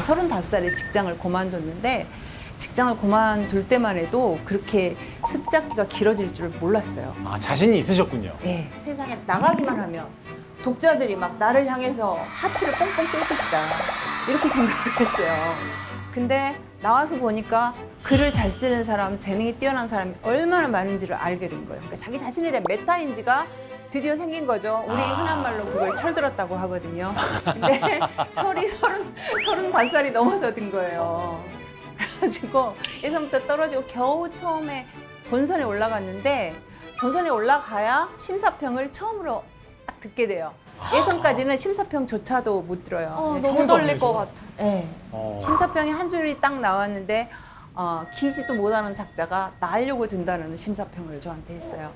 35살에 직장을 그만뒀는데 직장을 그만둘 때만 해도 그렇게 습작기가 길어질 줄 몰랐어요. 아, 자신이 있으셨군요. 네, 세상에 나가기만 하면 독자들이 막 나를 향해서 하트를 뻥뻥 쏠 것이다. 이렇게 생각을 했어요. 근데 나와서 보니까 글을 잘 쓰는 사람, 재능이 뛰어난 사람이 얼마나 많은지를 알게 된 거예요. 그러니까 자기 자신에 대한 메타인지가 드디어 생긴 거죠. 우리 흔한 말로 그걸 철들었다고 하거든요. 근데 철이 35살이 넘어서 든 거예요. 그래가지고 예선부터 떨어지고 겨우 처음에 본선에 올라갔는데 본선에 올라가야 심사평을 처음으로 딱 듣게 돼요. 예선까지는 심사평조차도 못 들어요. 너무 평도 안 떨릴 내죠? 것 같아. 네. 심사평이 한 줄이 딱 나왔는데 기지도 못하는 작자가 나으려고 든다는 심사평을 저한테 했어요.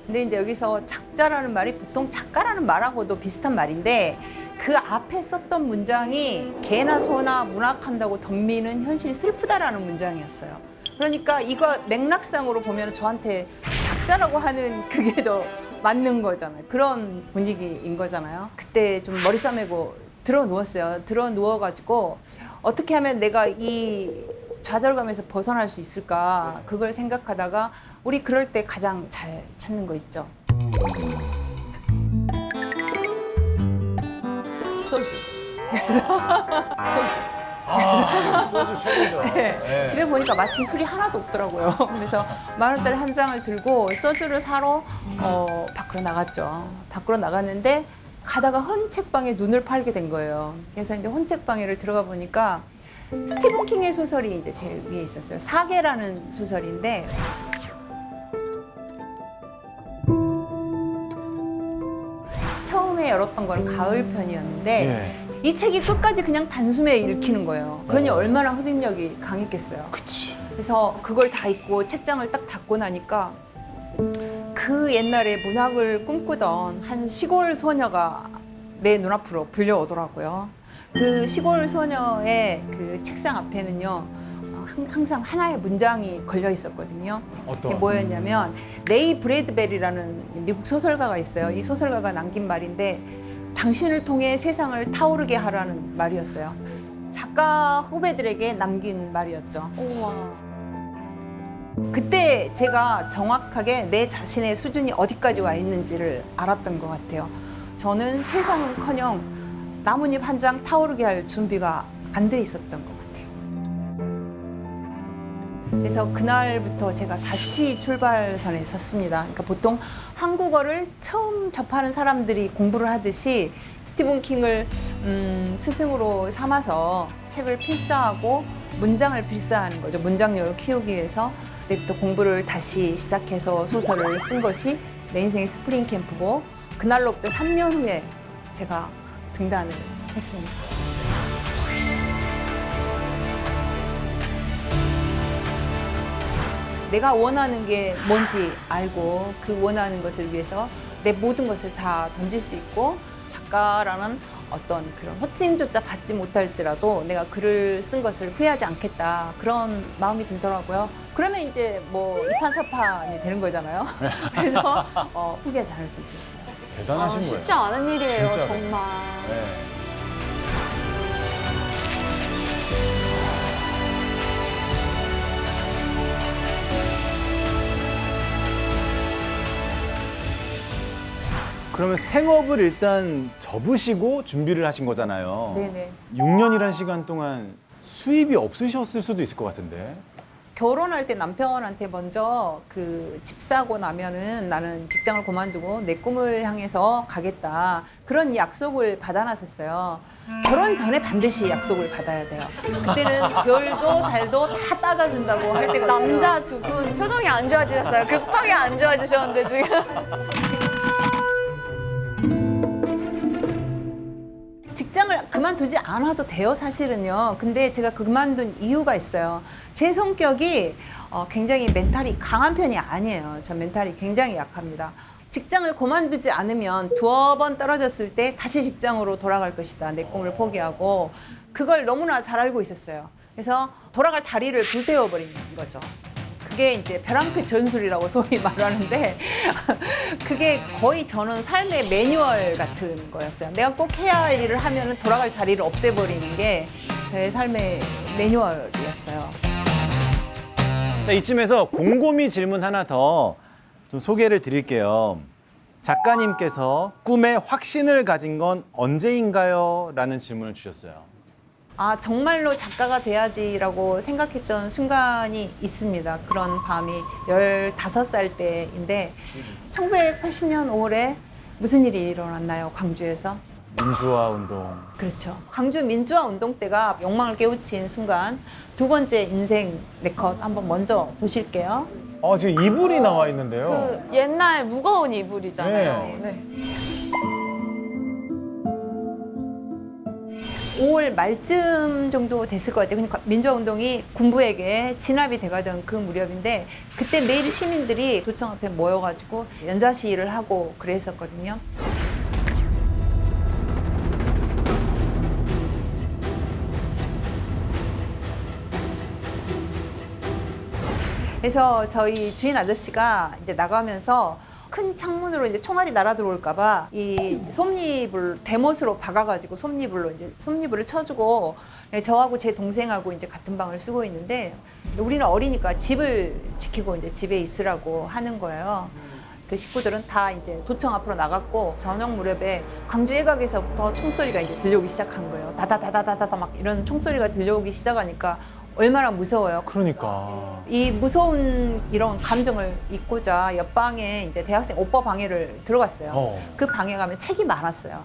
근데 이제 여기서 작자라는 말이 보통 작가라는 말하고도 비슷한 말인데 그 앞에 썼던 문장이 개나 소나 문학한다고 덤비는 현실이 슬프다라는 문장이었어요. 그러니까 이거 맥락상으로 보면 저한테 작자라고 하는 그게 더 맞는 거잖아요. 그런 분위기인 거잖아요. 그때 좀 머리 싸매고 들어 누웠어요. 들어 누워가지고 어떻게 하면 내가 이 좌절감에서 벗어날 수 있을까 그걸 생각하다가 우리 그럴 때 가장 잘 찾는 거 있죠. 소주. 그래서 소주. 소주 최고죠. 네. 네. 집에 보니까 마침 술이 하나도 없더라고요. 그래서 10,000원짜리 한 장을 들고 소주를 사러 밖으로 나갔죠. 밖으로 나갔는데 가다가 헌책방에 눈을 팔게 된 거예요. 그래서 이제 헌책방에를 들어가 보니까 스티븐 킹의 소설이 이제 제일 위에 있었어요. 사계라는 소설인데 처음에 열었던 거는 가을 편이었는데 예. 이 책이 끝까지 그냥 단숨에 읽히는 거예요. 그러니 얼마나 흡입력이 강했겠어요. 그치. 그래서 그걸 다 읽고 책장을 딱 닫고 나니까 그 옛날에 문학을 꿈꾸던 한 시골 소녀가 내 눈앞으로 불려오더라고요. 그 시골 소녀의 그 책상 앞에는요, 항상 하나의 문장이 걸려 있었거든요. 어떤? 그게 뭐였냐면 레이 브래드베리라는 미국 소설가가 있어요. 이 소설가가 남긴 말인데 당신을 통해 세상을 타오르게 하라는 말이었어요. 작가 후배들에게 남긴 말이었죠. 우와. 그때 제가 정확하게 내 자신의 수준이 어디까지 와 있는지를 알았던 것 같아요. 저는 세상은커녕 나뭇잎 한 장 타오르게 할 준비가 안 돼 있었던 것 같아요. 그래서 그날부터 제가 다시 출발선에 섰습니다. 그러니까 보통 한국어를 처음 접하는 사람들이 공부를 하듯이 스티븐 킹을 스승으로 삼아서 책을 필사하고 문장을 필사하는 거죠. 문장력을 키우기 위해서 그때부터 공부를 다시 시작해서 소설을 쓴 것이 내 인생의 스프링 캠프고 그날로부터 3년 후에 제가 등단을 했습니다. 내가 원하는 게 뭔지 알고 그 원하는 것을 위해서 내 모든 것을 다 던질 수 있고 작가라는 어떤 그런 호칭조차 받지 못할지라도 내가 글을 쓴 것을 후회하지 않겠다 그런 마음이 들더라고요. 그러면 이제 뭐 이판사판이 되는 거잖아요. 그래서 포기하지 않을 수 있었어요. 대단하신 거예요. 쉽지 않은 일이에요, 진짜로. 정말. 네. 그러면 생업을 일단 접으시고 준비를 하신 거잖아요. 네네. 6년이란 시간 동안 수입이 없으셨을 수도 있을 것 같은데. 결혼할 때 남편한테 먼저 그 집 사고 나면은 나는 직장을 그만두고 내 꿈을 향해서 가겠다. 그런 약속을 받아놨었어요. 결혼 전에 반드시 약속을 받아야 돼요. 그때는 별도 달도 다 따가준다고 할 때가 남자 두 분 표정이 안 좋아지셨어요. 급하게 안 좋아지셨는데 지금. 직장을 그만두지 않아도 돼요, 사실은요. 근데 제가 그만둔 이유가 있어요. 제 성격이 굉장히 멘탈이 강한 편이 아니에요. 저 멘탈이 굉장히 약합니다. 직장을 그만두지 않으면 두어 번 떨어졌을 때 다시 직장으로 돌아갈 것이다. 내 꿈을 포기하고. 그걸 너무나 잘 알고 있었어요. 그래서 돌아갈 다리를 불태워버린 거죠. 그게 이제 벼랑끝 전술이라고 소위 말하는데 그게 거의 저는 삶의 매뉴얼 같은 거였어요. 내가 꼭 해야 할 일을 하면 돌아갈 자리를 없애버리는 게 저의 삶의 매뉴얼이었어요. 자, 이쯤에서 곰곰이 질문 하나 더 좀 소개를 드릴게요. 작가님께서 꿈에 확신을 가진 건 언제인가요? 라는 질문을 주셨어요. 아, 정말로 작가가 돼야지라고 생각했던 순간이 있습니다. 그런 밤이 15살 때인데 1980년 5월에 무슨 일이 일어났나요? 광주에서? 민주화 운동. 그렇죠. 광주 민주화 운동 때가 욕망을 깨우친 순간 두 번째 인생 네컷 한번 먼저 보실게요. 지금 이불이 나와 있는데요. 그 옛날 무거운 이불이잖아요. 네. 5월 말쯤 정도 됐을 것 같아요. 그러니까 민주화운동이 군부에게 진압이 돼가던 그 무렵인데 그때 매일 시민들이 도청 앞에 모여가지고 연좌 시위를 하고 그랬었거든요. 그래서 저희 주인 아저씨가 이제 나가면서 큰 창문으로 이제 총알이 날아 들어올까봐 이 솜니불 대못으로 박아가지고 솜니불로 이제 솜니불을 쳐주고 저하고 제 동생하고 이제 같은 방을 쓰고 있는데 우리는 어리니까 집을 지키고 이제 집에 있으라고 하는 거예요. 그 식구들은 다 이제 도청 앞으로 나갔고 저녁 무렵에 광주 외곽에서부터 총소리가 이제 들려오기 시작한 거예요. 다다다다다다 막 이런 총소리가 들려오기 시작하니까 얼마나 무서워요. 그러니까. 이 무서운 이런 감정을 잊고자 옆방에 이제 대학생 오빠 방에를 들어갔어요. 그 방에 가면 책이 많았어요.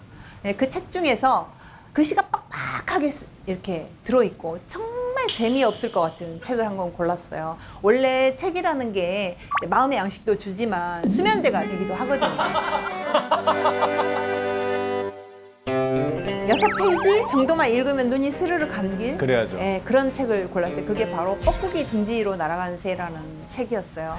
그 책 중에서 글씨가 빡빡하게 이렇게 들어있고 정말 재미없을 것 같은 책을 한 권 골랐어요. 원래 책이라는 게 마음의 양식도 주지만 수면제가 되기도 하거든요. 6페이지 정도만 읽으면 눈이 스르르 감길 그래야죠. 네, 그런 책을 골랐어요. 그게 바로 뻐꾸기 둥지로 날아간 새라는 책이었어요.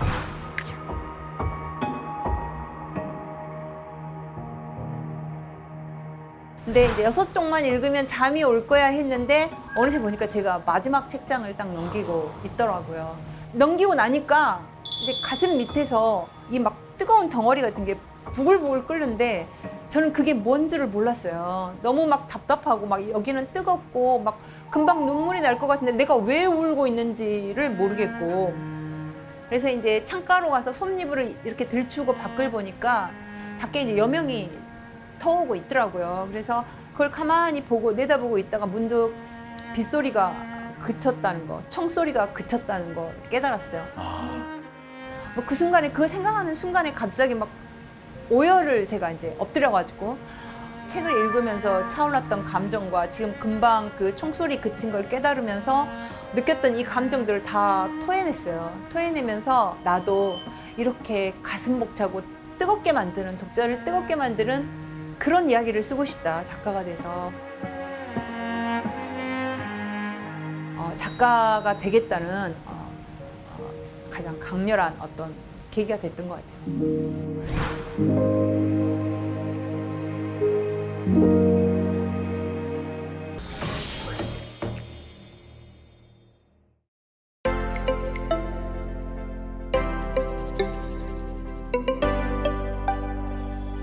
근데 이제 6쪽만 읽으면 잠이 올 거야 했는데 어느새 보니까 제가 마지막 책장을 딱 넘기고 있더라고요. 넘기고 나니까 이제 가슴 밑에서 이 막 뜨거운 덩어리 같은 게 부글부글 끓는데 저는 그게 뭔 줄을 몰랐어요. 너무 막 답답하고 막 여기는 뜨겁고 막 금방 눈물이 날 것 같은데 내가 왜 울고 있는지를 모르겠고 그래서 이제 창가로 가서 솜니불을 이렇게 들추고 밖을 보니까 밖에 이제 여명이 터오고 있더라고요. 그래서 그걸 가만히 보고 내다보고 있다가 문득 빗소리가 그쳤다는 거, 총소리가 그쳤다는 걸 깨달았어요. 뭐 그 순간에 그 생각하는 순간에 갑자기 막 오열을 제가 이제 엎드려가지고 책을 읽으면서 차올랐던 감정과 지금 금방 그 총소리 그친 걸 깨달으면서 느꼈던 이 감정들을 다 토해냈어요. 토해내면서 나도 이렇게 가슴 벅차고 뜨겁게 만드는 독자를 뜨겁게 만드는 그런 이야기를 쓰고 싶다. 작가가 돼서 작가가 되겠다는 가장 강렬한 어떤 계기가 됐던 것 같아요.